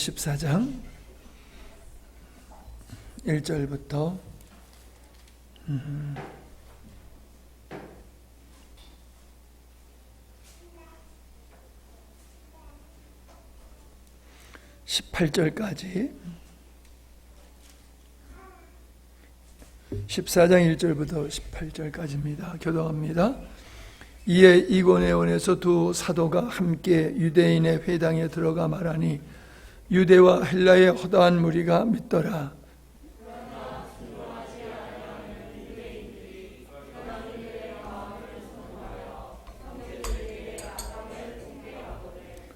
14장 1절부터 18절까지 14장 1절부터 18절까지입니다. 교독합니다. 이에 이고네온에서 두 사도가 함께 유대인의 회당에 들어가 말하니 유대와 헬라의 허다한 무리가 믿더라.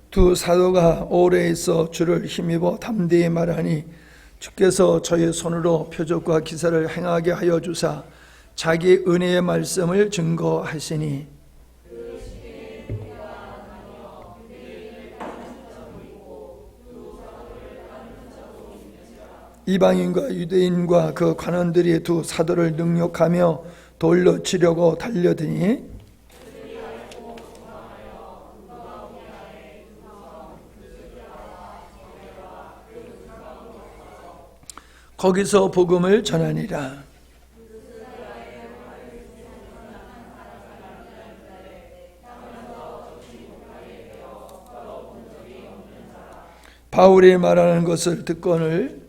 두 사도가 오래 있어 주를 힘입어 담대히 말하니 주께서 저의 손으로 표적과 기사를 행하게 하여 주사 자기 은혜의 말씀을 증거하시니 이방인과 유대인과 그 관원들이 두 사도를 능욕하며 돌로 치려고 달려드니 거기서 복음을 전하니라. 바울이 말하는 것을 듣거늘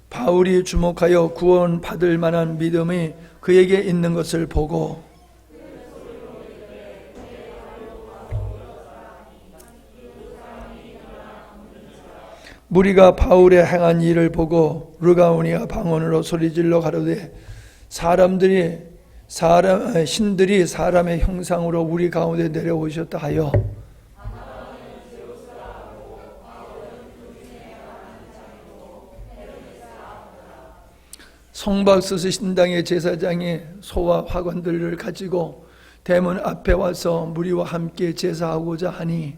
바울이 주목하여 구원받을 만한 믿음이 그에게 있는 것을 보고 무리가 바울의 행한 일을 보고 르가오니아 방언으로 소리질러 가로되 신들이 사람의 형상으로 우리 가운데 내려오셨다 하여 송박스스 신당의 제사장이 소와 화관들을 가지고 대문 앞에 와서 무리와 함께 제사하고자 하니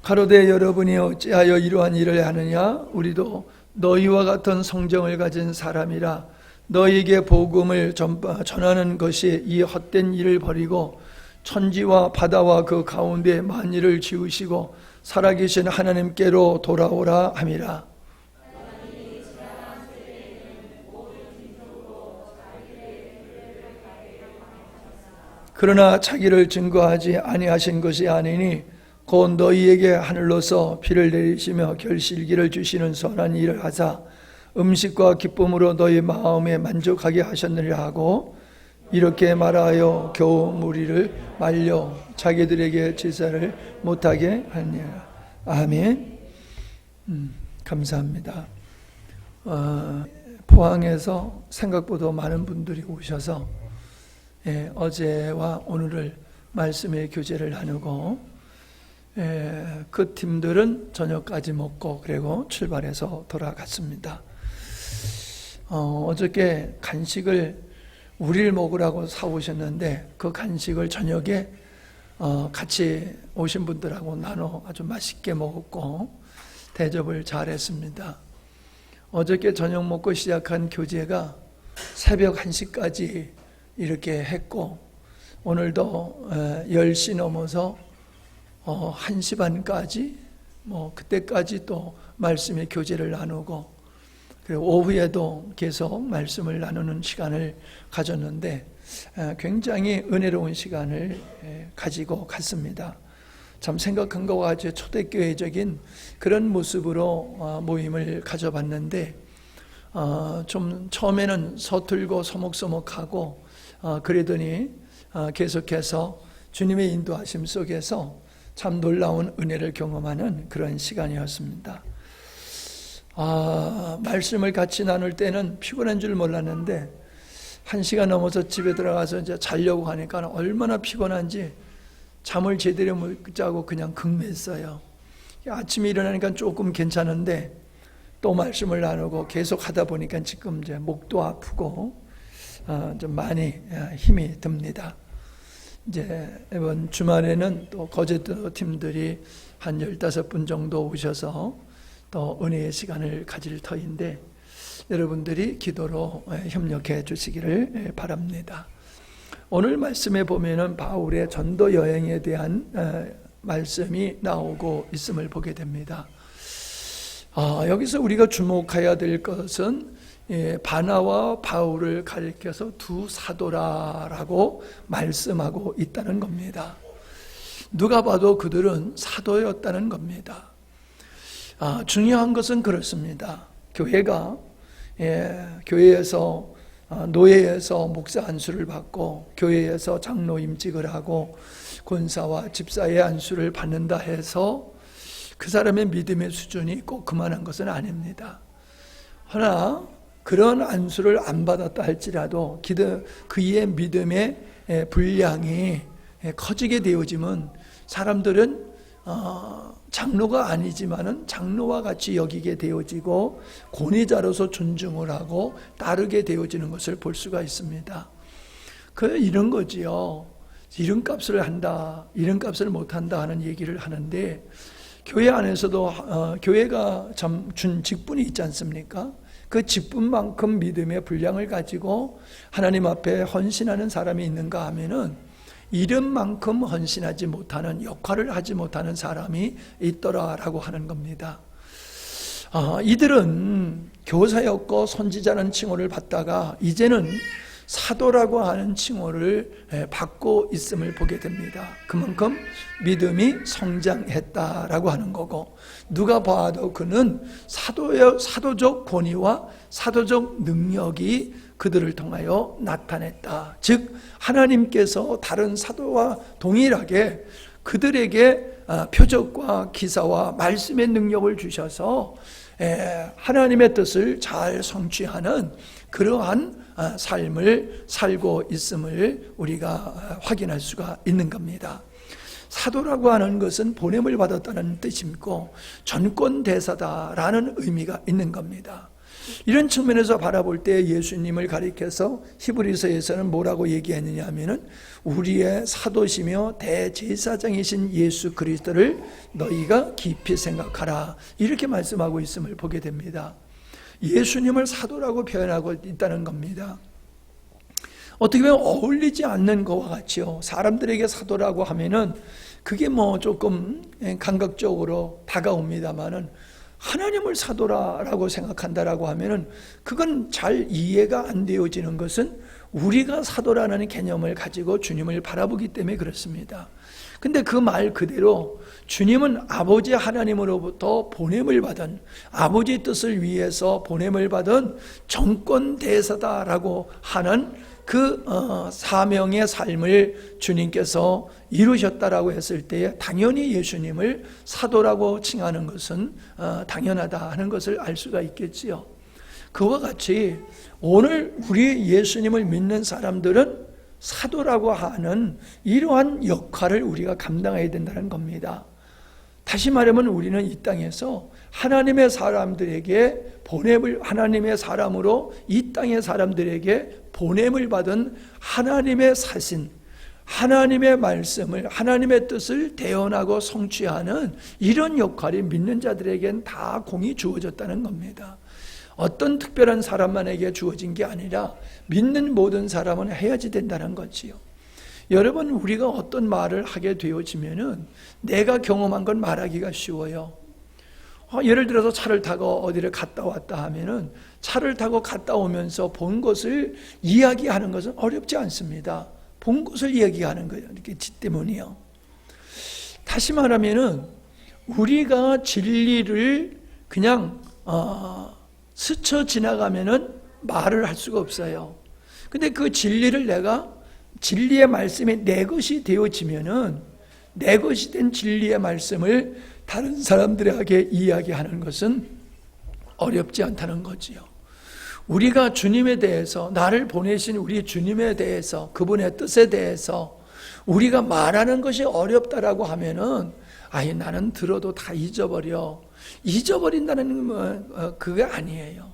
가로되 여러분이 어찌하여 이러한 일을 하느냐? 우리도 너희와 같은 성정을 가진 사람이라 너희에게 복음을 전하는 것이 이 헛된 일을 버리고 천지와 바다와 그 가운데 만일을 지으시고 살아계신 하나님께로 돌아오라 함이라. 그러나 자기를 증거하지 아니하신 것이 아니니 곧 너희에게 하늘로서 비를 내리시며 결실기를 주시는 선한 일을 하사 음식과 기쁨으로 너희 마음에 만족하게 하셨느니라 하고 이렇게 말하여 겨우 무리를 말려 자기들에게 제사를 못하게 하니라. 아멘. 감사합니다. 포항에서 생각보다 많은 분들이 오셔서 어제와 오늘을 말씀의 교제를 나누고 그 팀들은 저녁까지 먹고 그리고 출발해서 돌아갔습니다. 어저께 간식을 우리를 먹으라고 사오셨는데 그 간식을 저녁에 같이 오신 분들하고 나눠 아주 맛있게 먹었고 대접을 잘했습니다. 어저께 저녁 먹고 시작한 교제가 새벽 1시까지 이렇게 했고 오늘도 10시 넘어서 1시 반까지 그때까지 또 말씀의 교제를 나누고 그리고 오후에도 계속 말씀을 나누는 시간을 가졌는데 굉장히 은혜로운 시간을 가지고 갔습니다. 참 생각한 것과 같이 초대교회적인 그런 모습으로 모임을 가져봤는데 좀 처음에는 서툴고 서먹서먹하고 그러더니 계속해서 주님의 인도하심 속에서 참 놀라운 은혜를 경험하는 그런 시간이었습니다. 말씀을 같이 나눌 때는 피곤한 줄 몰랐는데 1시간 넘어서 집에 들어가서 이제 자려고 하니까 얼마나 피곤한지 잠을 제대로 못 자고 그냥 극매했어요. 아침에 일어나니까 조금 괜찮은데 또 말씀을 나누고 계속 하다 보니까 지금 이제 목도 아프고 좀 많이 힘이 듭니다. 이제 이번 주말에는 또 거제도 팀들이 한 15분 정도 오셔서 또 은혜의 시간을 가질 터인데 여러분들이 기도로 협력해 주시기를 바랍니다. 오늘 말씀에 보면은 바울의 전도 여행에 대한 말씀이 나오고 있음을 보게 됩니다. 여기서 우리가 주목해야 될 것은 바나와 바울을 가리켜서 두 사도라라고 말씀하고 있다는 겁니다. 누가 봐도 그들은 사도였다는 겁니다. 중요한 것은 그렇습니다. 교회가 교회에서 노예에서 목사 안수를 받고 교회에서 장로 임직을 하고 권사와 집사의 안수를 받는다 해서 그 사람의 믿음의 수준이 꼭 그만한 것은 아닙니다. 허나 그런 안수를 안 받았다 할지라도 그의 믿음의 분량이 커지게 되어지면 사람들은 장로가 아니지만은 장로와 같이 여기게 되어지고 권위자로서 존중을 하고 따르게 되어지는 것을 볼 수가 있습니다. 이런 거지요. 이름값을 한다, 이름값을 못한다 하는 얘기를 하는데, 교회 안에서도 교회가 준 직분이 있지 않습니까? 그 직분만큼 믿음의 분량을 가지고 하나님 앞에 헌신하는 사람이 있는가 하면은 이름만큼 헌신하지 못하는, 역할을 하지 못하는 사람이 있더라라고 하는 겁니다. 이들은 교사였고 선지자라는 칭호를 받다가 이제는 사도라고 하는 칭호를 받고 있음을 보게 됩니다. 그만큼 믿음이 성장했다라고 하는 거고, 누가 봐도 그는 사도적 권위와 사도적 능력이 그들을 통하여 나타냈다. 즉 하나님께서 다른 사도와 동일하게 그들에게 표적과 기사와 말씀의 능력을 주셔서 하나님의 뜻을 잘 성취하는 그러한 삶을 살고 있음을 우리가 확인할 수가 있는 겁니다. 사도라고 하는 것은 보냄을 받았다는 뜻이고 전권대사다라는 의미가 있는 겁니다. 이런 측면에서 바라볼 때 예수님을 가리켜서 히브리서에서는 뭐라고 얘기했느냐 하면은 우리의 사도시며 대제사장이신 예수 그리스도를 너희가 깊이 생각하라, 이렇게 말씀하고 있음을 보게 됩니다. 예수님을 사도라고 표현하고 있다는 겁니다. 어떻게 보면 어울리지 않는 것과 같이요, 사람들에게 사도라고 하면은 그게 조금 감각적으로 다가옵니다만은 하나님을 사도라고 생각한다라고 하면은 그건 잘 이해가 안 되어지는 것은 우리가 사도라는 개념을 가지고 주님을 바라보기 때문에 그렇습니다. 근데 그 말 그대로 주님은 아버지 하나님으로부터 보냄을 받은, 아버지 뜻을 위해서 보냄을 받은 정권대사다라고 하는 그 사명의 삶을 주님께서 이루셨다라고 했을 때에 당연히 예수님을 사도라고 칭하는 것은 당연하다 하는 것을 알 수가 있겠지요. 그와 같이 오늘 우리 예수님을 믿는 사람들은 사도라고 하는 이러한 역할을 우리가 감당해야 된다는 겁니다. 다시 말하면 우리는 이 땅에서 하나님의 사람들에게 하나님의 사람으로 이 땅의 사람들에게 보냄을 받은 하나님의 사신, 하나님의 말씀을, 하나님의 뜻을 대언하고 성취하는 이런 역할이 믿는 자들에겐 다 공이 주어졌다는 겁니다. 어떤 특별한 사람만에게 주어진 게 아니라 믿는 모든 사람은 해야지 된다는 거지요. 여러분, 우리가 어떤 말을 하게 되어지면은 내가 경험한 건 말하기가 쉬워요. 예를 들어서 차를 타고 어디를 갔다 왔다 하면은 차를 타고 갔다 오면서 본 것을 이야기하는 것은 어렵지 않습니다. 본 것을 이야기하는 거예요. 이렇게 때문이요. 다시 말하면은 우리가 진리를 그냥 스쳐 지나가면은 말을 할 수가 없어요. 근데 그 진리의 말씀이 내 것이 되어지면은 내 것이 된 진리의 말씀을 다른 사람들에게 이야기하는 것은 어렵지 않다는 거지요. 우리가 주님에 대해서, 나를 보내신 우리 주님에 대해서, 그분의 뜻에 대해서 우리가 말하는 것이 어렵다라고 하면은 나는 들어도 다 잊어버린다는 그게 아니에요.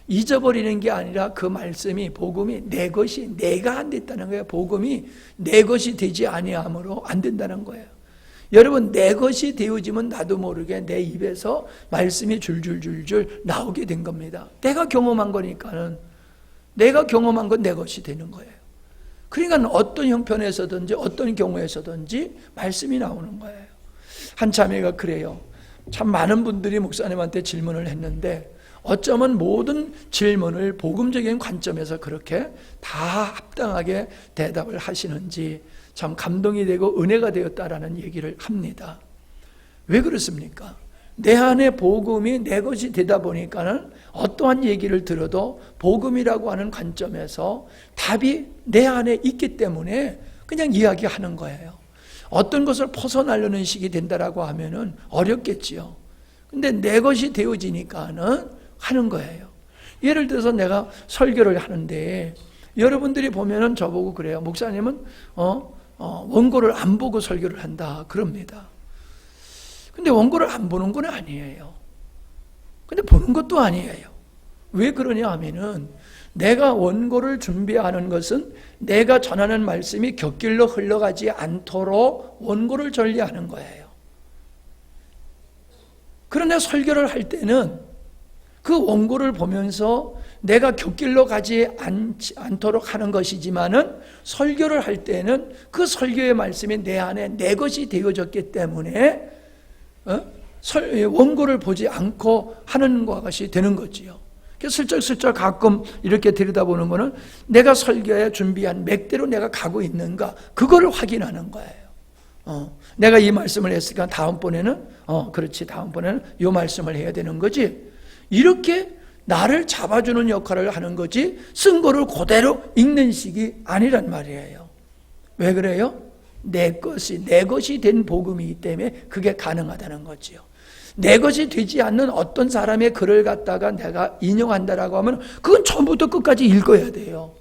잊어버리는 게 아니라 그 말씀이, 복음이 내가 안 됐다는 거예요. 복음이 내 것이 되지 아니함으로 안 된다는 거예요. 여러분, 내 것이 되어지면 나도 모르게 내 입에서 말씀이 줄줄줄줄 나오게 된 겁니다. 내가 경험한 거니까는, 내가 경험한 건 내 것이 되는 거예요. 그러니까 어떤 형편에서든지 어떤 경우에서든지 말씀이 나오는 거예요. 한 자매가 그래요. 참 많은 분들이 목사님한테 질문을 했는데 어쩌면 모든 질문을 복음적인 관점에서 그렇게 다 합당하게 대답을 하시는지 참 감동이 되고 은혜가 되었다라는 얘기를 합니다. 왜 그렇습니까? 내 안에 복음이 내 것이 되다 보니까는 어떠한 얘기를 들어도 복음이라고 하는 관점에서 답이 내 안에 있기 때문에 그냥 이야기하는 거예요. 어떤 것을 벗어나려는 식이 된다라고 하면은 어렵겠지요. 근데 내 것이 되어지니까는 하는 거예요. 예를 들어서 내가 설교를 하는데 여러분들이 보면은 저보고 그래요. 목사님은 원고를 안 보고 설교를 한다 그럽니다. 근데 원고를 안 보는 건 아니에요. 근데 보는 것도 아니에요. 왜 그러냐 하면은 내가 원고를 준비하는 것은 내가 전하는 말씀이 곁길로 흘러가지 않도록 원고를 전리하는 거예요. 그러나 설교를 할 때는 그 원고를 보면서 내가 곁길로 가지 않도록 하는 것이지만은 설교를 할 때는 그 설교의 말씀이 내 안에 내 것이 되어졌기 때문에 원고를 보지 않고 하는 것이 되는 거지요. 슬쩍슬쩍 가끔 이렇게 들여다보는 거는 내가 설교에 준비한 맥대로 내가 가고 있는가 그거를 확인하는 거예요. 내가 이 말씀을 했으니까 다음번에는 그렇지 다음번에는 이 말씀을 해야 되는 거지. 이렇게 나를 잡아주는 역할을 하는 거지 쓴 거를 그대로 읽는 식이 아니란 말이에요. 왜 그래요? 내 것이 된 복음이기 때문에 그게 가능하다는 거지요. 내 것이 되지 않는 어떤 사람의 글을 갖다가 내가 인용한다라고 하면 그건 처음부터 끝까지 읽어야 돼요.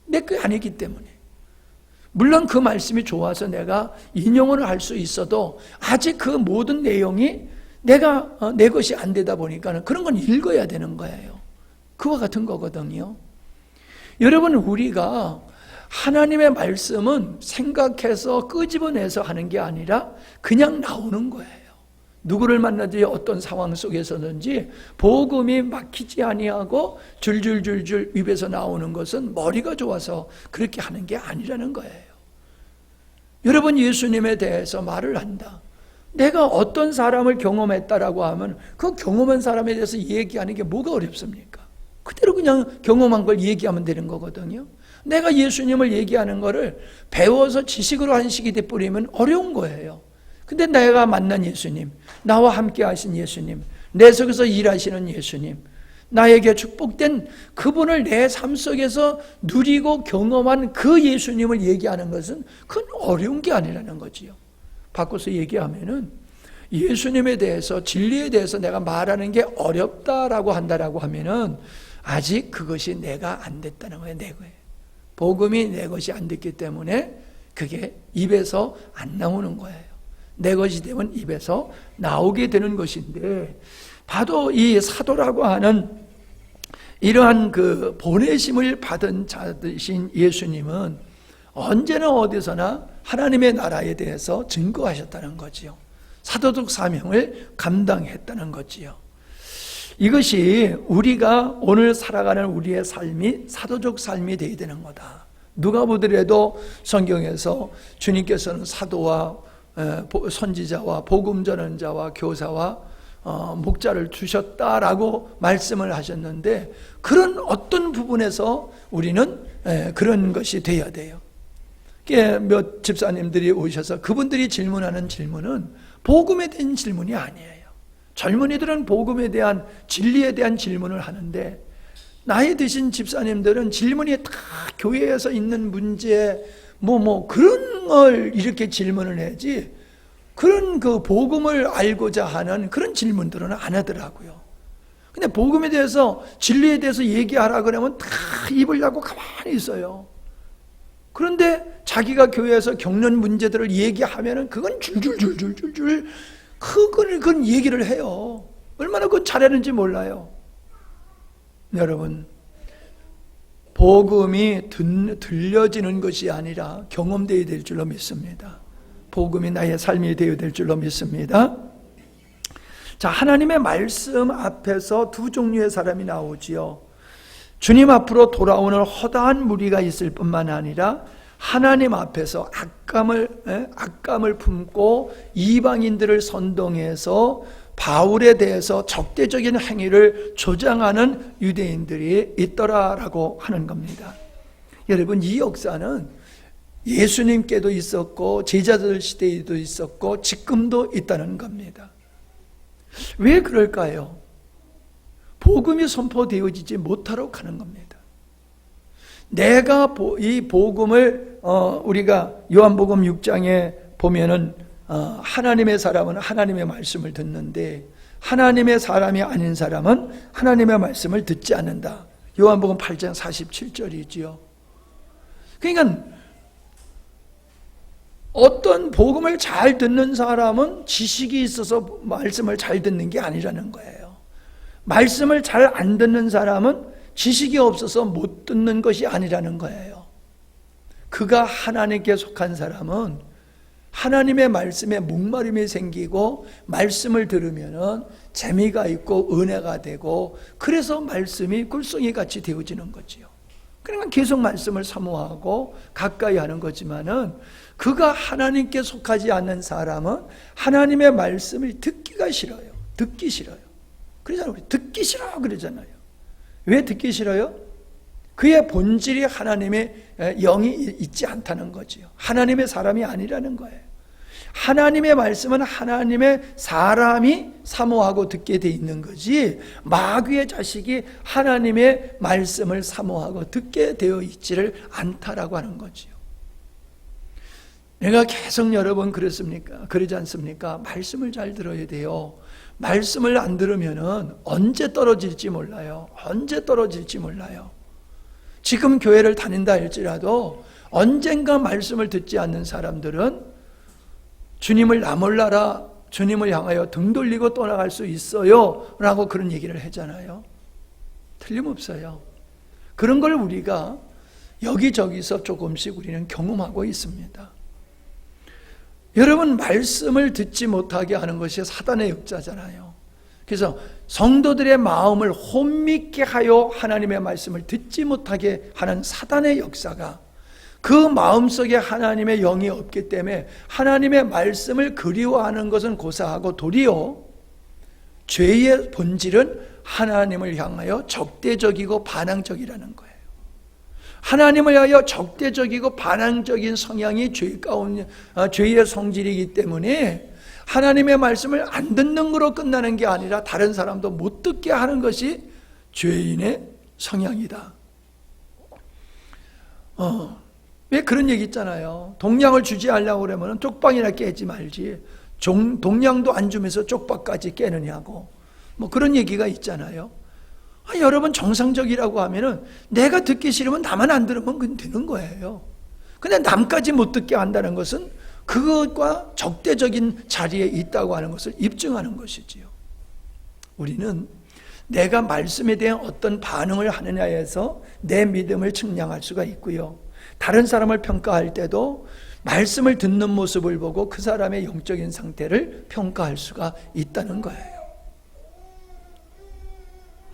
내 게 아니기 때문에. 물론 그 말씀이 좋아서 내가 인용을 할 수 있어도 아직 그 모든 내용이 내가 내 것이 안 되다 보니까 그런 건 읽어야 되는 거예요. 그와 같은 거거든요. 여러분, 우리가 하나님의 말씀은 생각해서 끄집어내서 하는 게 아니라 그냥 나오는 거예요. 누구를 만나든지 어떤 상황 속에서든지 복음이 막히지 아니하고 줄줄줄줄 입에서 나오는 것은 머리가 좋아서 그렇게 하는 게 아니라는 거예요. 여러분, 예수님에 대해서 말을 한다. 내가 어떤 사람을 경험했다라고 하면 그 경험한 사람에 대해서 얘기하는 게 뭐가 어렵습니까? 그대로 그냥 경험한 걸 얘기하면 되는 거거든요. 내가 예수님을 얘기하는 거를 배워서 지식으로 한 식이 돼버리면 어려운 거예요. 근데 내가 만난 예수님, 나와 함께 하신 예수님, 내 속에서 일하시는 예수님, 나에게 축복된 그분을 내 삶 속에서 누리고 경험한 그 예수님을 얘기하는 것은 그건 어려운 게 아니라는 거지요. 바꿔서 얘기하면은 예수님에 대해서, 진리에 대해서 내가 말하는 게 어렵다라고 한다라고 하면은 아직 그것이 내가 안 됐다는 거예요. 내 거예요. 복음이 내 것이 안 됐기 때문에 그게 입에서 안 나오는 거예요. 내 것이 되면 입에서 나오게 되는 것인데, 봐도 이 사도라고 하는 이러한 그 보내심을 받은 자이신 예수님은 언제나 어디서나 하나님의 나라에 대해서 증거하셨다는 거지요. 사도적 사명을 감당했다는 거지요. 이것이 우리가 오늘 살아가는 우리의 삶이 사도적 삶이 되어야 되는 거다. 누가 보더라도 성경에서 주님께서는 사도와 선지자와 복음 전언자와 교사와 목자를 주셨다라고 말씀을 하셨는데, 그런 어떤 부분에서 우리는 그런 것이 되어야 돼요. 몇 집사님들이 오셔서 그분들이 질문하는 질문은 복음에 대한 질문이 아니에요. 젊은이들은 복음에 대한, 진리에 대한 질문을 하는데, 나이 드신 집사님들은 질문이 다 교회에서 있는 문제 그런 걸 이렇게 질문을 하지, 그런 그 복음을 알고자 하는 그런 질문들은 안 하더라고요. 근데 복음에 대해서, 진리에 대해서 얘기하라 그러면 다 입을 닫고 가만히 있어요. 그런데 자기가 교회에서 겪는 문제들을 얘기하면은 그건 줄줄줄줄줄줄 그건 얘기를 해요. 얼마나 그건 잘하는지 몰라요. 여러분, 복음이 들려지는 것이 아니라 경험되어야 될 줄로 믿습니다. 복음이 나의 삶이 되어야 될 줄로 믿습니다. 자, 하나님의 말씀 앞에서 두 종류의 사람이 나오지요. 주님 앞으로 돌아오는 허다한 무리가 있을 뿐만 아니라 하나님 앞에서 악감을 품고 이방인들을 선동해서 바울에 대해서 적대적인 행위를 조장하는 유대인들이 있더라라고 하는 겁니다. 여러분, 이 역사는 예수님께도 있었고 제자들 시대에도 있었고 지금도 있다는 겁니다. 왜 그럴까요? 복음이 선포되어지지 못하도록 하는 겁니다. 내가 이 복음을 우리가 요한복음 6장에 보면은 하나님의 사람은 하나님의 말씀을 듣는데 하나님의 사람이 아닌 사람은 하나님의 말씀을 듣지 않는다. 요한복음 8장 47절이지요. 그러니까 어떤 복음을 잘 듣는 사람은 지식이 있어서 말씀을 잘 듣는 게 아니라는 거예요. 말씀을 잘 안 듣는 사람은 지식이 없어서 못 듣는 것이 아니라는 거예요. 그가 하나님께 속한 사람은 하나님의 말씀에 목마름이 생기고 말씀을 들으면은 재미가 있고 은혜가 되고 그래서 말씀이 꿀송이 같이 되어지는 거지요. 그러니까 계속 말씀을 사모하고 가까이 하는 거지만은 그가 하나님께 속하지 않는 사람은 하나님의 말씀을 듣기가 싫어요. 듣기 싫어요. 그러잖아요. 우리 듣기 싫어 그러잖아요. 왜 듣기 싫어요? 그의 본질이 하나님의 영이 있지 않다는 거지요. 하나님의 사람이 아니라는 거예요. 하나님의 말씀은 하나님의 사람이 사모하고 듣게 돼 있는 거지 마귀의 자식이 하나님의 말씀을 사모하고 듣게 되어 있지를 않다라고 하는 거지요. 내가 계속 여러 번 그랬습니까? 그러지 않습니까? 말씀을 잘 들어야 돼요. 말씀을 안 들으면은 언제 떨어질지 몰라요. 언제 떨어질지 몰라요. 지금 교회를 다닌다 할지라도 언젠가 말씀을 듣지 않는 사람들은 주님을 나 몰라라, 주님을 향하여 등 돌리고 떠나갈 수 있어요 라고 그런 얘기를 하잖아요. 틀림없어요. 그런 걸 우리가 여기저기서 조금씩 우리는 경험하고 있습니다. 여러분, 말씀을 듣지 못하게 하는 것이 사단의 역사잖아요. 그래서 성도들의 마음을 혼미케 하여 하나님의 말씀을 듣지 못하게 하는 사단의 역사가 그 마음속에 하나님의 영이 없기 때문에 하나님의 말씀을 그리워하는 것은 고사하고 도리어 죄의 본질은 하나님을 향하여 적대적이고 반항적이라는 거예요. 하나님을 향하여 적대적이고 반항적인 성향이 죄의 성질이기 때문에 하나님의 말씀을 안 듣는 거로 끝나는 게 아니라 다른 사람도 못 듣게 하는 것이 죄인의 성향이다. 왜 그런 얘기 있잖아요. 동량을 주지 않으려고 그러면 쪽방이나 깨지 말지 동량도 안 주면서 쪽방까지 깨느냐고 뭐 그런 얘기가 있잖아요. 여러분, 정상적이라고 하면은 내가 듣기 싫으면 나만 안 들으면 그건 되는 거예요. 근데 남까지 못 듣게 한다는 것은 그것과 적대적인 자리에 있다고 하는 것을 입증하는 것이지요. 우리는 내가 말씀에 대한 어떤 반응을 하느냐에서 내 믿음을 측량할 수가 있고요. 다른 사람을 평가할 때도 말씀을 듣는 모습을 보고 그 사람의 영적인 상태를 평가할 수가 있다는 거예요.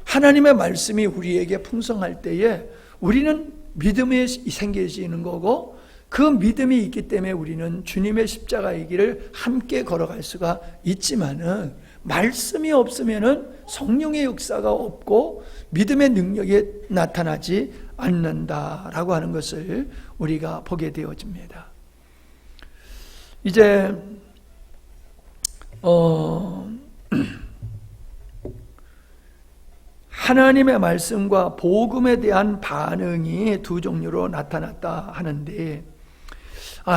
하나님의 말씀이 우리에게 풍성할 때에 우리는 믿음이 생겨지는 거고 그 믿음이 있기 때문에 우리는 주님의 십자가의 길을 함께 걸어갈 수가 있지만은 말씀이 없으면은 성령의 역사가 없고 믿음의 능력이 나타나지 않는다라고 하는 것을 우리가 보게 되어집니다. 이제 하나님의 말씀과 복음에 대한 반응이 두 종류로 나타났다 하는데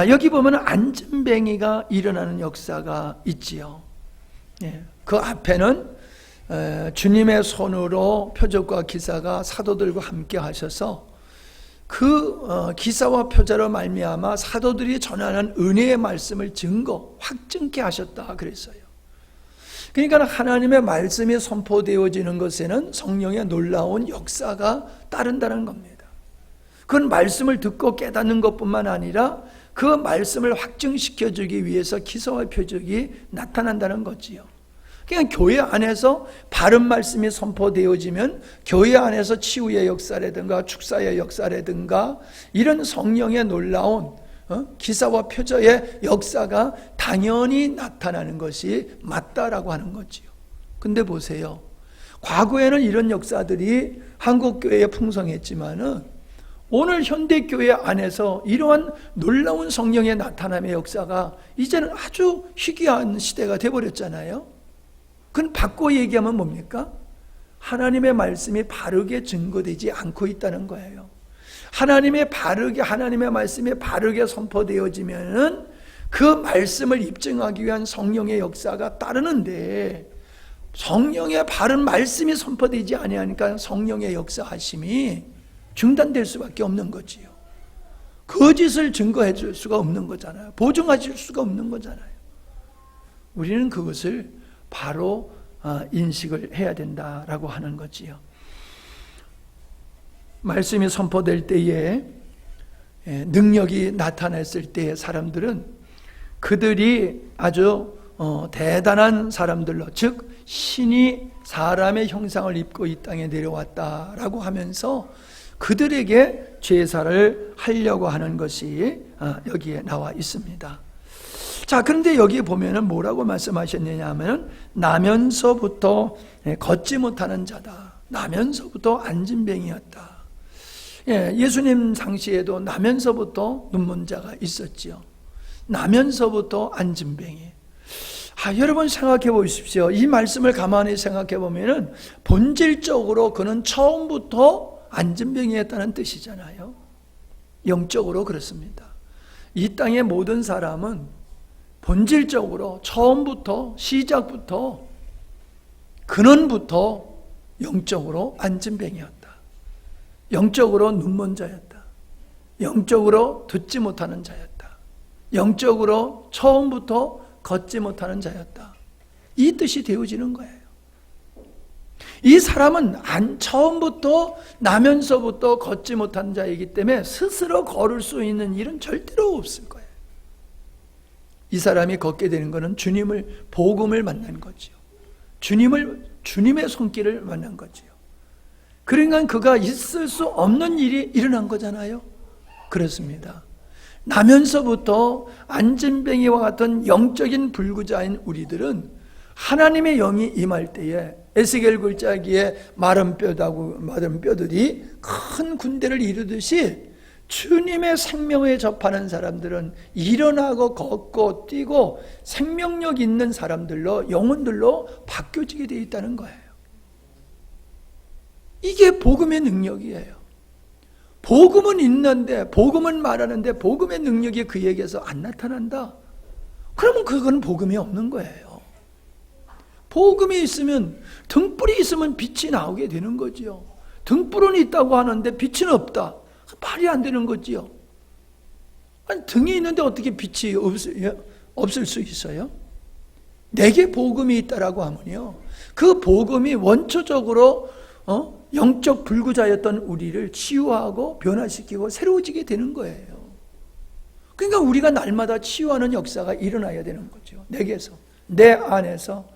여기 보면 안진뱅이가 일어나는 역사가 있지요. 그 앞에는 주님의 손으로 표적과 기사가 사도들과 함께 하셔서 그 기사와 표자로 말미암아 사도들이 전하는 은혜의 말씀을 확증케 하셨다 그랬어요. 그러니까 하나님의 말씀이 선포되어지는 것에는 성령의 놀라운 역사가 따른다는 겁니다. 그건 말씀을 듣고 깨닫는 것뿐만 아니라 그 말씀을 확증시켜주기 위해서 기사와 표적이 나타난다는 거지요. 그냥 교회 안에서 바른 말씀이 선포되어지면 교회 안에서 치유의 역사라든가 축사의 역사라든가 이런 성령의 놀라운 기사와 표저의 역사가 당연히 나타나는 것이 맞다라고 하는 거지요. 근데 보세요. 과거에는 이런 역사들이 한국교회에 풍성했지만은 오늘 현대교회 안에서 이러한 놀라운 성령의 나타남의 역사가 이제는 아주 희귀한 시대가 되어버렸잖아요. 그건 바꿔 얘기하면 뭡니까? 하나님의 말씀이 바르게 증거되지 않고 있다는 거예요. 하나님의 말씀이 바르게 선포되어지면은 그 말씀을 입증하기 위한 성령의 역사가 따르는데, 성령의 바른 말씀이 선포되지 아니하니까 성령의 역사하심이 중단될 수밖에 없는 거지요. 거짓을 증거해 줄 수가 없는 거잖아요. 보증해 줄 수가 없는 거잖아요. 우리는 그것을 바로 인식을 해야 된다라고 하는 거지요. 말씀이 선포될 때에 능력이 나타났을 때 사람들은 그들이 아주 대단한 사람들로, 즉 신이 사람의 형상을 입고 이 땅에 내려왔다라고 하면서 그들에게 제사를 하려고 하는 것이 여기에 나와 있습니다. 자, 그런데 여기 보면은 뭐라고 말씀하셨느냐 하면 나면서부터 걷지 못하는 자다. 나면서부터 안진뱅이였다. 예수님 당시에도 나면서부터 눈먼 자가 있었지요. 나면서부터 안진뱅이. 여러분 생각해 보십시오. 이 말씀을 가만히 생각해 보면은 본질적으로 그는 처음부터 안진뱅이였다는 뜻이잖아요. 영적으로 그렇습니다. 이 땅의 모든 사람은 본질적으로 처음부터 시작부터 근원부터 영적으로 안진뱅이였다. 영적으로 눈먼 자였다. 영적으로 듣지 못하는 자였다. 영적으로 처음부터 걷지 못하는 자였다. 이 뜻이 되어지는 거예요. 이 사람은 처음부터 나면서부터 걷지 못한 자이기 때문에 스스로 걸을 수 있는 일은 절대로 없을 거예요. 이 사람이 걷게 되는 것은 복음을 만난 거지요. 주님의 손길을 만난 거지요. 그러니까 그가 있을 수 없는 일이 일어난 거잖아요. 그렇습니다. 나면서부터 안진뱅이와 같은 영적인 불구자인 우리들은 하나님의 영이 임할 때에 에스겔 굴짜기에 마른 뼈들이 큰 군대를 이루듯이 주님의 생명에 접하는 사람들은 일어나고 걷고 뛰고 생명력 있는 사람들로, 영혼들로 바뀌어지게 되어 있다는 거예요. 이게 복음의 능력이에요. 복음은 있는데, 복음은 말하는데 복음의 능력이 그에게서 안 나타난다? 그러면 그건 복음이 없는 거예요. 복음이 있으면, 등불이 있으면 빛이 나오게 되는 거지요. 등불은 있다고 하는데 빛은 없다. 말이 안 되는 거지요. 아니, 등이 있는데 어떻게 빛이 없을 수 있어요? 내게 복음이 있다라고 하면요, 그 복음이 원초적으로 영적 불구자였던 우리를 치유하고 변화시키고 새로워지게 되는 거예요. 그러니까 우리가 날마다 치유하는 역사가 일어나야 되는 거죠. 내게서, 내 안에서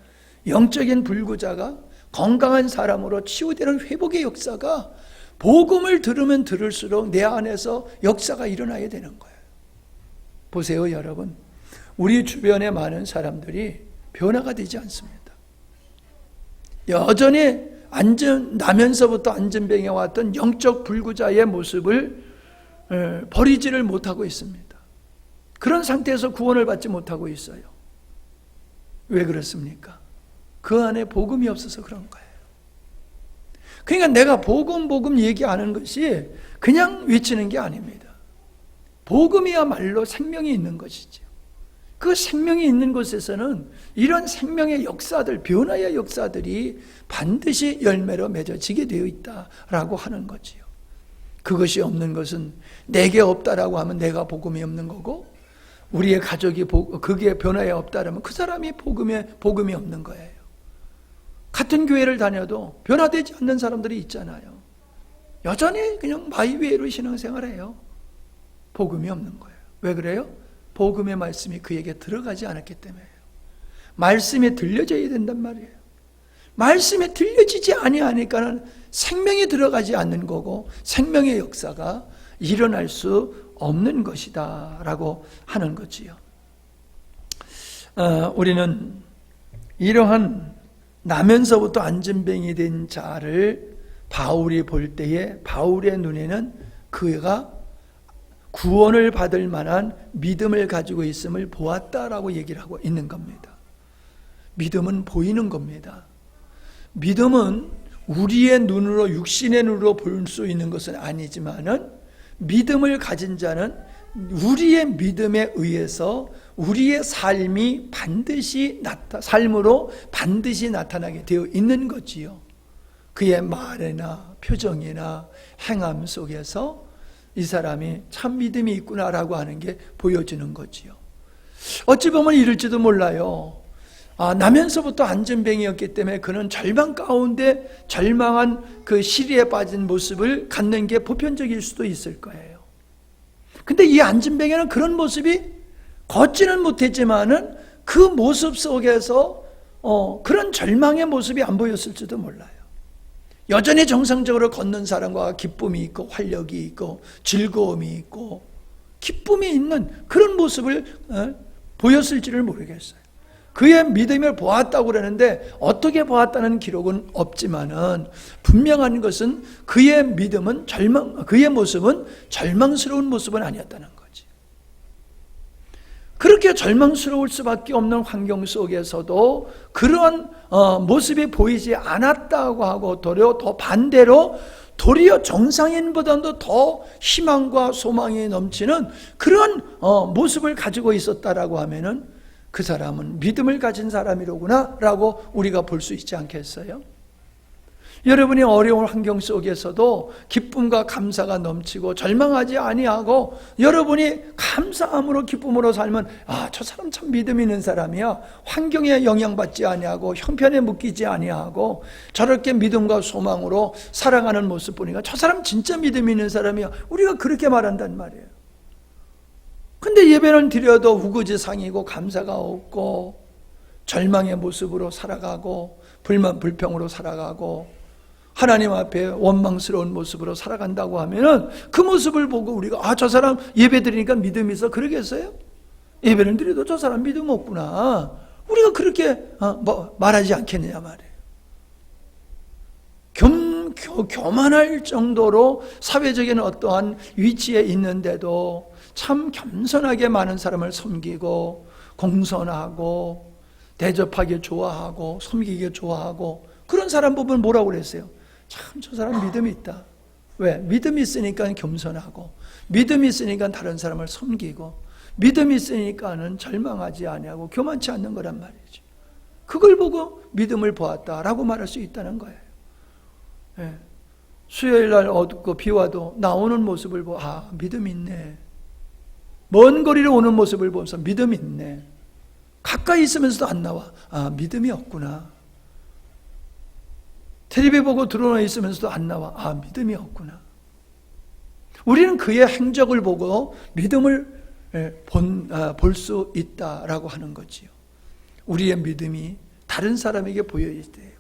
영적인 불구자가 건강한 사람으로 치유되는 회복의 역사가 복음을 들으면 들을수록 내 안에서 역사가 일어나야 되는 거예요. 보세요, 여러분. 우리 주변의 많은 사람들이 변화가 되지 않습니다. 여전히 나면서부터 안진뱅이와 왔던 영적 불구자의 모습을 버리지를 못하고 있습니다. 그런 상태에서 구원을 받지 못하고 있어요. 왜 그렇습니까? 그 안에 복음이 없어서 그런 거예요. 그러니까 내가 복음 얘기하는 것이 그냥 외치는 게 아닙니다. 복음이야말로 생명이 있는 것이죠. 그 생명이 있는 곳에서는 이런 생명의 역사들, 변화의 역사들이 반드시 열매로 맺어지게 되어 있다라고 하는 거지요. 그것이 없는 것은 내게 없다라고 하면 내가 복음이 없는 거고, 우리의 가족이 그게 변화에 없다라면 그 사람이 복음이 없는 거예요. 같은 교회를 다녀도 변화되지 않는 사람들이 있잖아요. 여전히 그냥 마이웨이로 신앙생활해요. 복음이 없는 거예요. 왜 그래요? 복음의 말씀이 그에게 들어가지 않았기 때문에요. 말씀에 들려져야 된단 말이에요. 말씀에 들려지지 아니하니까는 생명이 들어가지 않는 거고 생명의 역사가 일어날 수 없는 것이다 라고 하는 거지요. 우리는 이러한 나면서부터 안진뱅이 된 자를 바울이 볼 때에 바울의 눈에는 그가 구원을 받을 만한 믿음을 가지고 있음을 보았다라고 얘기를 하고 있는 겁니다. 믿음은 보이는 겁니다. 믿음은 우리의 눈으로 육신의 눈으로 볼 수 있는 것은 아니지만은 믿음을 가진 자는 우리의 믿음에 의해서 우리의 삶이 삶으로 반드시 나타나게 되어 있는 거지요. 그의 말이나 표정이나 행함 속에서 이 사람이 참 믿음이 있구나라고 하는 게 보여지는 거지요. 어찌 보면 이럴지도 몰라요. 나면서부터 안진뱅이였기 때문에 그는 절망 가운데 절망한 그 시리에 빠진 모습을 갖는 게 보편적일 수도 있을 거예요. 근데 이 안진뱅이는 그런 모습이 걷지는 못했지만은 그 모습 속에서 그런 절망의 모습이 안 보였을지도 몰라요. 여전히 정상적으로 걷는 사람과 기쁨이 있고 활력이 있고 즐거움이 있고 기쁨이 있는 그런 모습을 보였을지를 모르겠어요. 그의 믿음을 보았다고 그러는데 어떻게 보았다는 기록은 없지만은 분명한 것은 그의 믿음은 그의 모습은 절망스러운 모습은 아니었다는 거지. 그렇게 절망스러울 수밖에 없는 환경 속에서도 그러한 모습이 보이지 않았다고 하고 도리어 더 반대로 도리어 정상인보다도 더 희망과 소망이 넘치는 그런 모습을 가지고 있었다라고 하면은 그 사람은 믿음을 가진 사람이로구나 라고 우리가 볼 수 있지 않겠어요? 여러분이 어려운 환경 속에서도 기쁨과 감사가 넘치고 절망하지 아니하고 여러분이 감사함으로 기쁨으로 살면 저 사람 참 믿음 있는 사람이야. 환경에 영향받지 아니하고 형편에 묶이지 아니하고 저렇게 믿음과 소망으로 살아가는 모습 보니까 저 사람 진짜 믿음 있는 사람이야. 우리가 그렇게 말한단 말이에요. 근데 예배는 드려도 우거지상이고 감사가 없고 절망의 모습으로 살아가고 불만 불평으로 살아가고 하나님 앞에 원망스러운 모습으로 살아간다고 하면은 그 모습을 보고 우리가 저 사람 예배 드리니까 믿음이 있어 그러겠어요? 예배는 드려도 저 사람 믿음 없구나. 우리가 그렇게 말하지 않겠느냐 말이에요. 교만할 정도로 사회적인 어떠한 위치에 있는데도 참 겸손하게 많은 사람을 섬기고 공손하고 대접하기 좋아하고 섬기기 좋아하고 그런 사람 보면 뭐라고 그랬어요? 참 저 사람 믿음이 있다. 왜? 믿음이 있으니까 겸손하고 믿음이 있으니까 다른 사람을 섬기고 믿음이 있으니까는 절망하지 아니하고 교만치 않는 거란 말이죠. 그걸 보고 믿음을 보았다라고 말할 수 있다는 거예요. 예. 수요일 날 어둡고 비 와도 나오는 모습을 보고 믿음이 있네. 먼 거리로 오는 모습을 보면서 믿음이 있네. 가까이 있으면서도 안 나와. 믿음이 없구나. 텔레비 보고 들어와 있으면서도 안 나와. 믿음이 없구나. 우리는 그의 행적을 보고 믿음을 볼 수 있다라고 하는 거지요. 우리의 믿음이 다른 사람에게 보여야 돼요.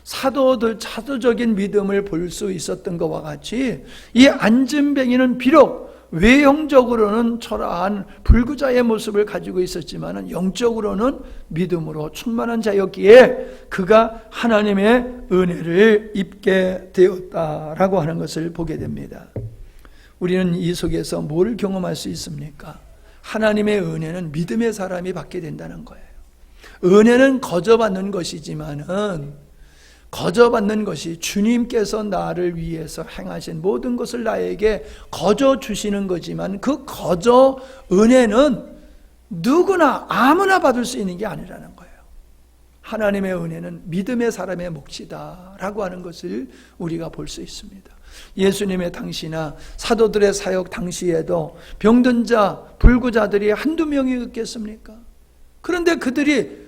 사도적인 믿음을 볼 수 있었던 것과 같이 이 안진뱅이는 비록 외형적으로는 초라한 불구자의 모습을 가지고 있었지만 영적으로는 믿음으로 충만한 자였기에 그가 하나님의 은혜를 입게 되었다라고 하는 것을 보게 됩니다. 우리는 이 속에서 뭘 경험할 수 있습니까? 하나님의 은혜는 믿음의 사람이 받게 된다는 거예요. 은혜는 거저받는 것이지만은 거저받는 것이 주님께서 나를 위해서 행하신 모든 것을 나에게 거저 주시는 거지만 그 거저 은혜는 누구나 아무나 받을 수 있는 게 아니라는 거예요. 하나님의 은혜는 믿음의 사람의 몫이다라고 하는 것을 우리가 볼 수 있습니다. 예수님의 당시나 사도들의 사역 당시에도 병든 자, 불구자들이 한두 명이었겠습니까? 그런데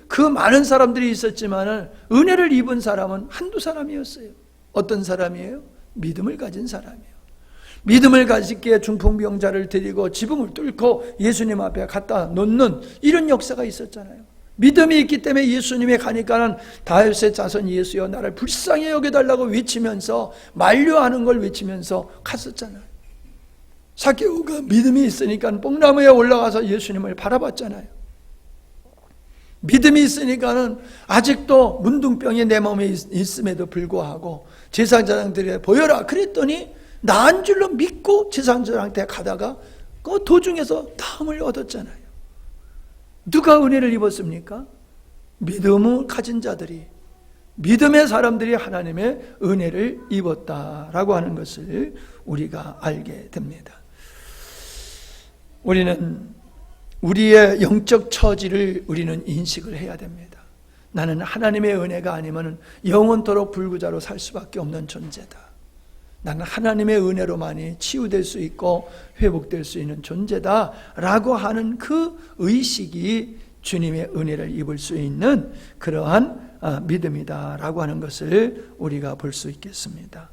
그 많은 사람들이 있었지만 은혜를 입은 사람은 한두 사람이었어요. 어떤 사람이에요? 믿음을 가진 사람이에요. 믿음을 가지기에 중풍병자를 데리고 지붕을 뚫고 예수님 앞에 갖다 놓는 이런 역사가 있었잖아요. 믿음이 있기 때문에 예수님이 가니까는 다윗의 자손 예수여 나를 불쌍히 여겨달라고 외치면서 만류하는 걸 외치면서 갔었잖아요. 삭개오가 믿음이 있으니까 뽕나무에 올라가서 예수님을 바라봤잖아요. 믿음이 있으니까는 아직도 문둥병이 내 몸에 있음에도 불구하고 제사장들이 보여라 그랬더니 나은 줄로 믿고 제사장한테 가다가 그 도중에서 나음을 얻었잖아요. 누가 은혜를 입었습니까? 믿음을 가진 자들이, 믿음의 사람들이 하나님의 은혜를 입었다라고 하는 것을 우리가 알게 됩니다. 우리는 우리의 영적 처지를 우리는 인식을 해야 됩니다. 나는 하나님의 은혜가 아니면 영원토록 불구자로 살 수밖에 없는 존재다. 나는 하나님의 은혜로만이 치유될 수 있고 회복될 수 있는 존재다 라고 하는 그 의식이 주님의 은혜를 입을 수 있는 그러한 믿음이다 라고 하는 것을 우리가 볼 수 있겠습니다.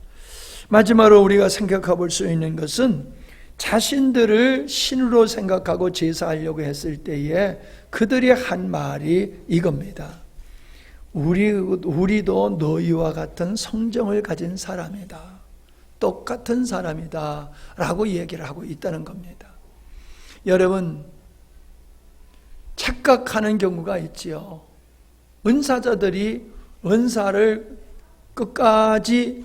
마지막으로 우리가 생각해 볼 수 있는 것은 자신들을 신으로 생각하고 제사하려고 했을 때에 그들이 한 말이 이겁니다. 우리도 너희와 같은 성정을 가진 사람이다. 똑같은 사람이다 라고 얘기를 하고 있다는 겁니다. 여러분, 착각하는 경우가 있지요. 은사자들이 은사를 끝까지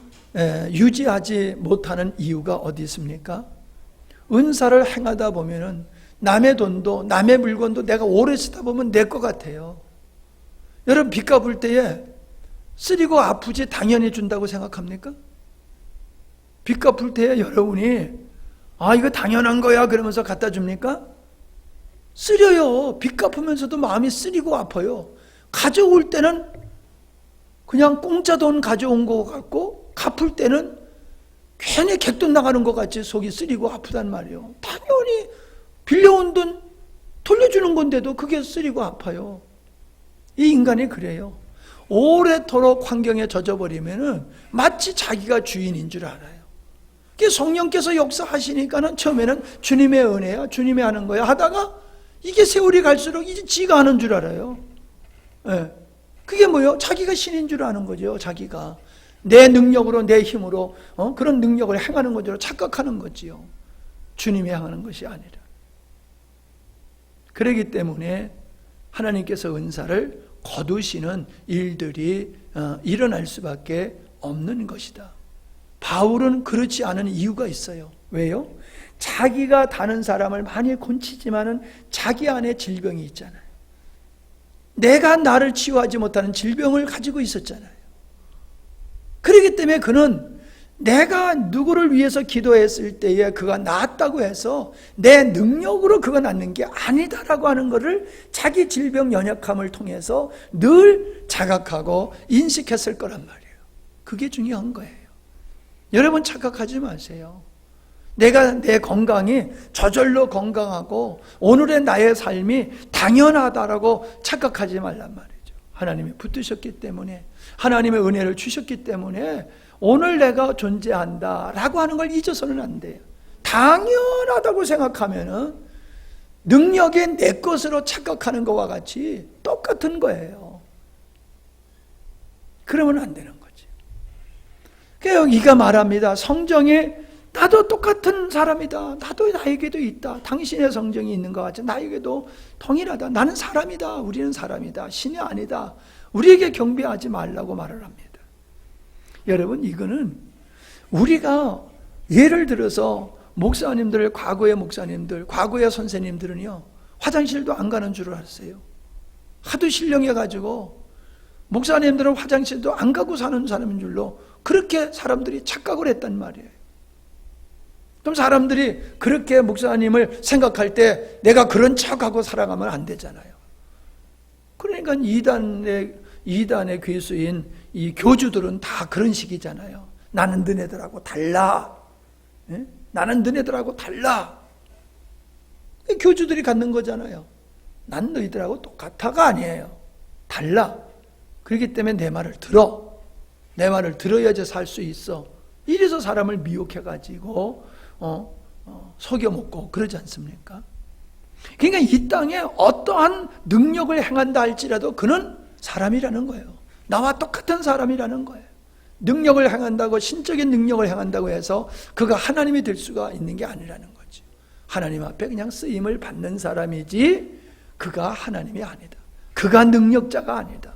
유지하지 못하는 이유가 어디 있습니까? 은사를 행하다 보면은 남의 돈도 남의 물건도 내가 오래 쓰다 보면 내 것 같아요. 여러분, 빚 갚을 때에 쓰리고 아프지 당연히 준다고 생각합니까? 빚 갚을 때에 여러분이 이거 당연한 거야 그러면서 갖다 줍니까? 쓰려요. 빚 갚으면서도 마음이 쓰리고 아파요. 가져올 때는 그냥 공짜 돈 가져온 것 같고 갚을 때는 괜히 갯돈 나가는 것 같이 속이 쓰리고 아프단 말이에요. 당연히 빌려온 돈 돌려주는 건데도 그게 쓰리고 아파요. 이 인간이 그래요. 오래도록 환경에 젖어버리면은 마치 자기가 주인인 줄 알아요. 성령께서 역사하시니까는 처음에는 주님의 은혜야, 주님이 하는 거야 하다가 이게 세월이 갈수록 이제 지가 하는 줄 알아요. 그게 뭐예요? 자기가 신인 줄 아는 거죠. 자기가 내 능력으로 내 힘으로 그런 능력을 행하는 것으로 착각하는 거지요. 주님이 행하는 것이 아니라. 그렇기 때문에 하나님께서 은사를 거두시는 일들이 일어날 수밖에 없는 것이다. 바울은 그렇지 않은 이유가 있어요. 왜요? 자기가 다른 사람을 많이 곤치지만은 자기 안에 질병이 있잖아요. 내가 나를 치유하지 못하는 질병을 가지고 있었잖아요. 그렇기 때문에 그는 내가 누구를 위해서 기도했을 때에 그가 낫다고 해서 내 능력으로 그가 낫는 게 아니다라고 하는 것을 자기 질병 연약함을 통해서 늘 자각하고 인식했을 거란 말이에요. 그게 중요한 거예요. 여러분, 착각하지 마세요. 내가 내 건강이 저절로 건강하고 오늘의 나의 삶이 당연하다라고 착각하지 말란 말이죠. 하나님이 붙드셨기 때문에, 하나님의 은혜를 주셨기 때문에 오늘 내가 존재한다라고 하는 걸 잊어서는 안 돼요. 당연하다고 생각하면은 능력이 내 것으로 착각하는 것과 같이 똑같은 거예요. 그러면 안 되는 거지. 그래서 이가 말합니다. 성정이 나도 똑같은 사람이다. 나도 나에게도 있다. 당신의 성정이 있는 것 같이 나에게도 동일하다. 나는 사람이다. 우리는 사람이다. 신이 아니다. 우리에게 경배하지 말라고 말을 합니다. 여러분, 이거는 우리가 예를 들어서 목사님들, 과거의 목사님들, 과거의 선생님들은요, 화장실도 안 가는 줄 알았어요. 하도 신령해가지고 목사님들은 화장실도 안 가고 사는 사람인 줄로 그렇게 사람들이 착각을 했단 말이에요. 그럼 사람들이 그렇게 목사님을 생각할 때 내가 그런 척하고 살아가면 안 되잖아요. 그러니까 이단의 괴수인 이 교주들은 다 그런 식이잖아요. 나는 너네들하고 달라. 예? 나는 너네들하고 달라. 교주들이 갖는 거잖아요. 난 너희들하고 똑같아가 아니에요. 달라. 그렇기 때문에 내 말을 들어. 내 말을 들어야지 살 수 있어. 이래서 사람을 미혹해가지고 속여먹고 그러지 않습니까? 그러니까 이 땅에 어떠한 능력을 행한다 할지라도 그는 사람이라는 거예요. 나와 똑같은 사람이라는 거예요. 능력을 행한다고, 신적인 능력을 행한다고 해서 그가 하나님이 될 수가 있는 게 아니라는 거지. 하나님 앞에 그냥 쓰임을 받는 사람이지 그가 하나님이 아니다. 그가 능력자가 아니다.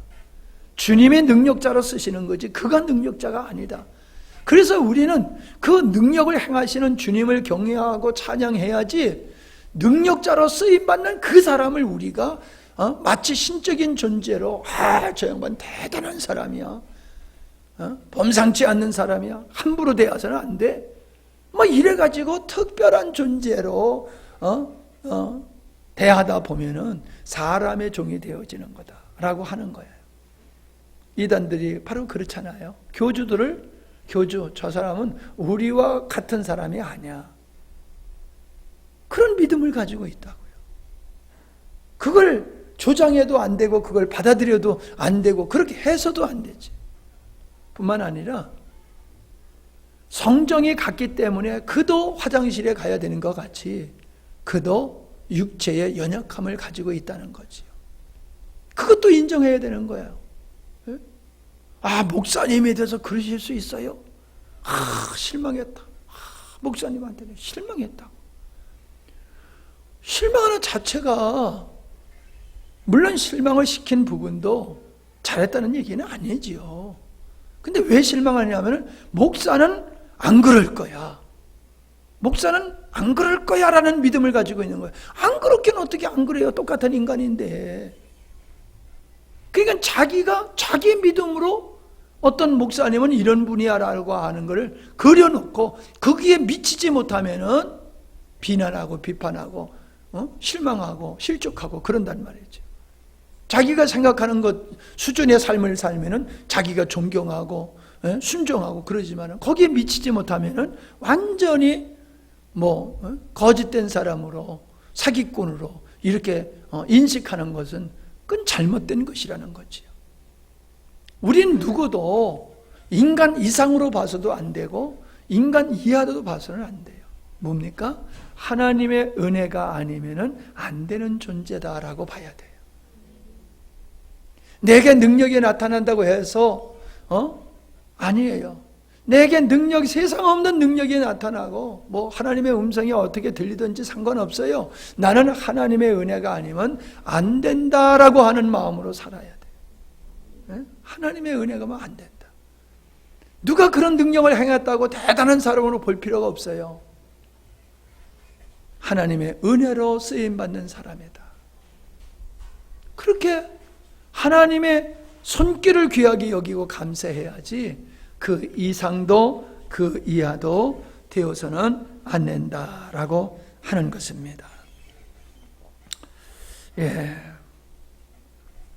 주님의 능력자로 쓰시는 거지 그가 능력자가 아니다. 그래서 우리는 그 능력을 행하시는 주님을 경외하고 찬양해야지, 능력자로 쓰임받는 그 사람을 우리가 마치 신적인 존재로 저 양반 대단한 사람이야, 범상치 않는 사람이야, 함부로 대해서는 안 돼, 뭐 이래가지고 특별한 존재로 대하다 보면은 사람의 종이 되어지는 거다라고 하는 거예요. 이단들이 바로 그렇잖아요. 교주, 저 사람은 우리와 같은 사람이 아니야, 그런 믿음을 가지고 있다고요. 그걸 조장해도 안 되고 그걸 받아들여도 안 되고 그렇게 해서도 안 되지. 뿐만 아니라 성정이 같기 때문에 그도 화장실에 가야 되는 것 같이 그도 육체의 연약함을 가지고 있다는 거지요. 그것도 인정해야 되는 거예요. 목사님에 대해서 그러실 수 있어요? 실망했다. 목사님한테는 실망했다. 실망하는 자체가, 물론 실망을 시킨 부분도 잘했다는 얘기는 아니지요. 근데 왜 실망하냐면 목사는 안 그럴 거야, 목사는 안 그럴 거야 라는 믿음을 가지고 있는 거예요. 안 그렇게는 어떻게 안 그래요? 똑같은 인간인데. 그러니까 자기가 자기의 믿음으로 어떤 목사님은 이런 분이야 라고 하는 것을 그려놓고 거기에 미치지 못하면은 비난하고 비판하고 실망하고 실족하고 그런단 말이죠. 자기가 생각하는 것 수준의 삶을 살면은 자기가 존경하고 순종하고 그러지만은 거기에 미치지 못하면은 완전히 거짓된 사람으로, 사기꾼으로 이렇게 인식하는 것은 그건 잘못된 것이라는 거지요. 우린 누구도 인간 이상으로 봐서도 안 되고 인간 이하로 봐서는 안 돼요. 뭡니까? 하나님의 은혜가 아니면은 안 되는 존재다라고 봐야 돼요. 내게 능력이 나타난다고 해서 아니에요. 내게 세상 없는 능력이 나타나고 하나님의 음성이 어떻게 들리든지 상관없어요. 나는 하나님의 은혜가 아니면 안 된다라고 하는 마음으로 살아야 돼요. 하나님의 은혜가 안 된다. 누가 그런 능력을 행했다고 대단한 사람으로 볼 필요가 없어요. 하나님의 은혜로 쓰임받는 사람이다. 그렇게 하나님의 손길을 귀하게 여기고 감사해야지 그 이상도 그 이하도 되어서는 안 된다라고 하는 것입니다.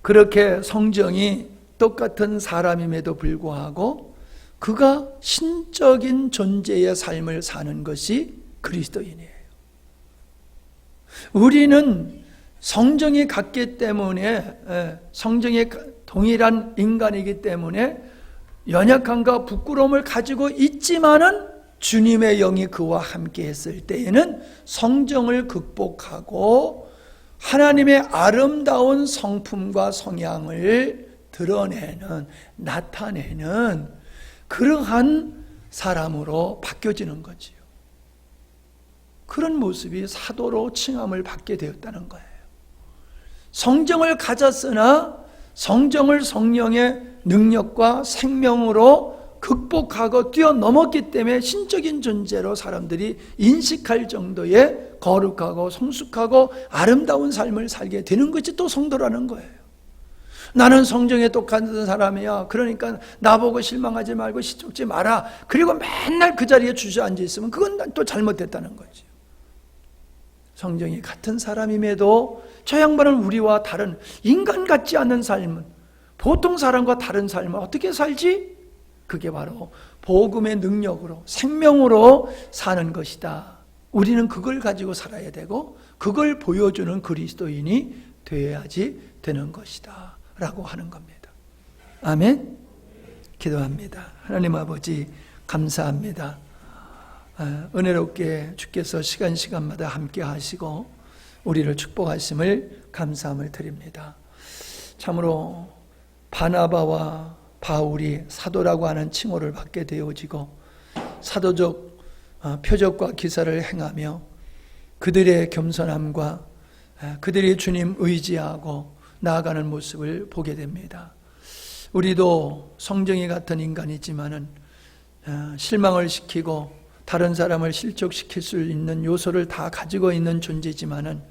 그렇게 성정이 똑같은 사람임에도 불구하고 그가 신적인 존재의 삶을 사는 것이 그리스도인이에요. 우리는 성정이 같기 때문에, 성정이 동일한 인간이기 때문에 연약함과 부끄러움을 가지고 있지만은 주님의 영이 그와 함께 했을 때에는 성정을 극복하고 하나님의 아름다운 성품과 성향을 드러내는, 나타내는 그러한 사람으로 바뀌어지는 거지요. 그런 모습이 사도로 칭함을 받게 되었다는 거예요. 성정을 가졌으나 성정을 성령의 능력과 생명으로 극복하고 뛰어넘었기 때문에 신적인 존재로 사람들이 인식할 정도의 거룩하고 성숙하고 아름다운 삶을 살게 되는 것이 또 성도라는 거예요. 나는 성정에 똑같은 사람이야, 그러니까 나보고 실망하지 말고 시족지 마라, 그리고 맨날 그 자리에 주저앉아 있으면 그건 또 잘못됐다는 거죠. 성정이 같은 사람임에도 저 양반은 우리와 다른, 인간 같지 않는 삶은, 보통 사람과 다른 삶을 어떻게 살지? 그게 바로 복음의 능력으로, 생명으로 사는 것이다. 우리는 그걸 가지고 살아야 되고 그걸 보여주는 그리스도인이 되어야지 되는 것이다 라고 하는 겁니다. 아멘. 기도합니다. 하나님 아버지 감사합니다. 은혜롭게 주께서 시간마다 함께 하시고 우리를 축복하심을 감사함을 드립니다. 참으로 바나바와 바울이 사도라고 하는 칭호를 받게 되어지고 사도적 표적과 기사를 행하며 그들의 겸손함과 그들이 주님 의지하고 나아가는 모습을 보게 됩니다. 우리도 성정이 같은 인간이지만은 실망을 시키고 다른 사람을 실족시킬 수 있는 요소를 다 가지고 있는 존재지만은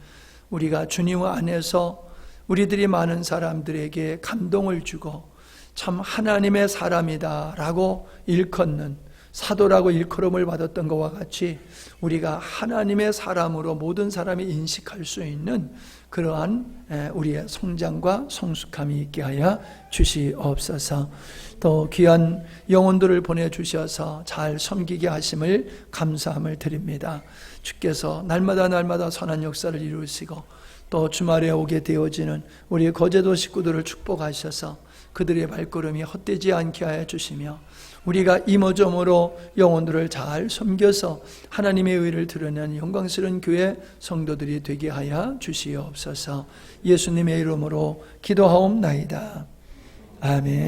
우리가 주님 안에서 우리들이 많은 사람들에게 감동을 주고 참 하나님의 사람이다 라고 일컫는 사도라고 일컬음을 받았던 것과 같이 우리가 하나님의 사람으로 모든 사람이 인식할 수 있는 그러한 우리의 성장과 성숙함이 있게 하여 주시옵소서. 또 귀한 영혼들을 보내주셔서 잘 섬기게 하심을 감사함을 드립니다. 주께서 날마다 선한 역사를 이루시고 또 주말에 오게 되어지는 우리 거제도 식구들을 축복하셔서 그들의 발걸음이 헛되지 않게 하여 주시며 우리가 이모저모로 영혼들을 잘 섬겨서 하나님의 의를 드러내는 영광스러운 교회 성도들이 되게 하여 주시옵소서. 예수님의 이름으로 기도하옵나이다. 아멘.